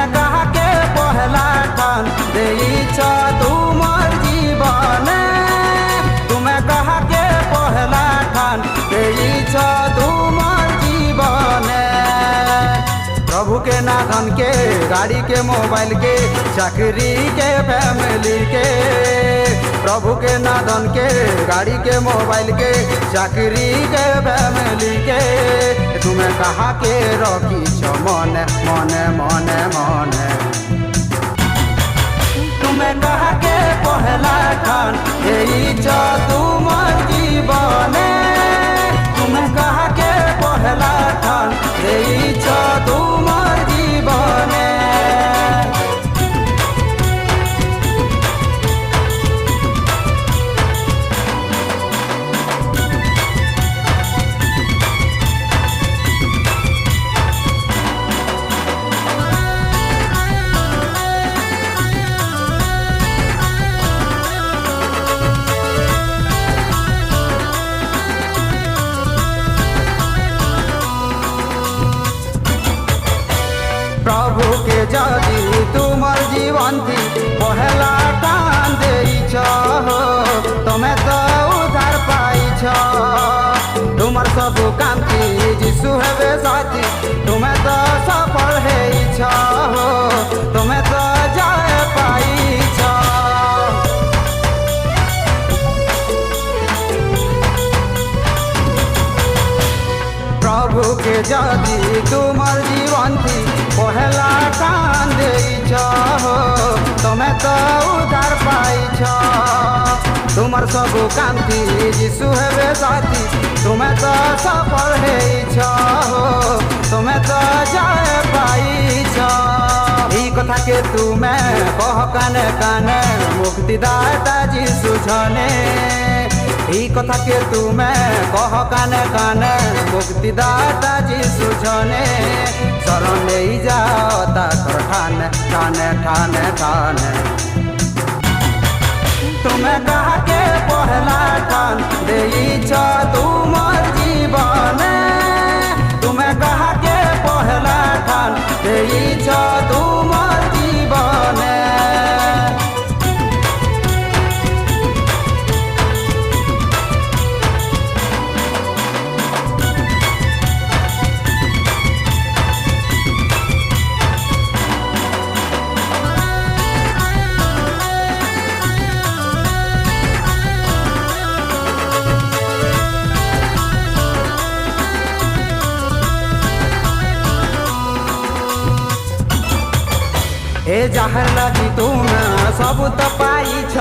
तुम्हें कहा के पहला ठान देइछ तुमर जीवन, तुम्हें कहा के पहला ठान देइछ तुमर जीवन। प्रभु के ना धन के, गाड़ी के, मोबाइल के, चाकरी के, फैमिली के। प्रभु के ना धन के, गाड़ी के, मोबाइल के, चाकरी के, फैमिली के। तुम्हें कहा के रखी छ मने मने मने मने, तुम्हें कहा के पहला ठान देइछ तुमर जीवन, तुम्हें कहा के पहला ठान देइछ तुमर जीवन। प्रभु के जदि तुमर जीवन थी पहला ठान देइछ, तुम्हें तो उधार पाइछ। तुमर सब काम की यीशु हेबे साथी, तुम्हें तो सफल हेइछ, तुम्हें तो जाए पाइछ। प्रभु के जदि तुमर जीवन थी पहला ठान देइछ, तुम्हें तो उधार पाइछ। तुमर सब काम थी यीशु हेबे साथी, तुम्हें तो सफल हेइछ, तुम्हें तो जाए पाइछ। ई कथा के तुम्हें कह काने काने, मुक्तिदाता यीशु छने। ई कथा के तुम्हें कह काने काने, मुक्तिदाता यीशु छने। शरण ले जाओ ताकर ठाने ठाने ठाने ठाने। तुम्हें कहा के पहला ठान देइछ तुमर जीवन, तुम्हें कहा के पहला ठान देइछ तुमर जीवन। ए जाहर लगी तुम सब तो पाइछ,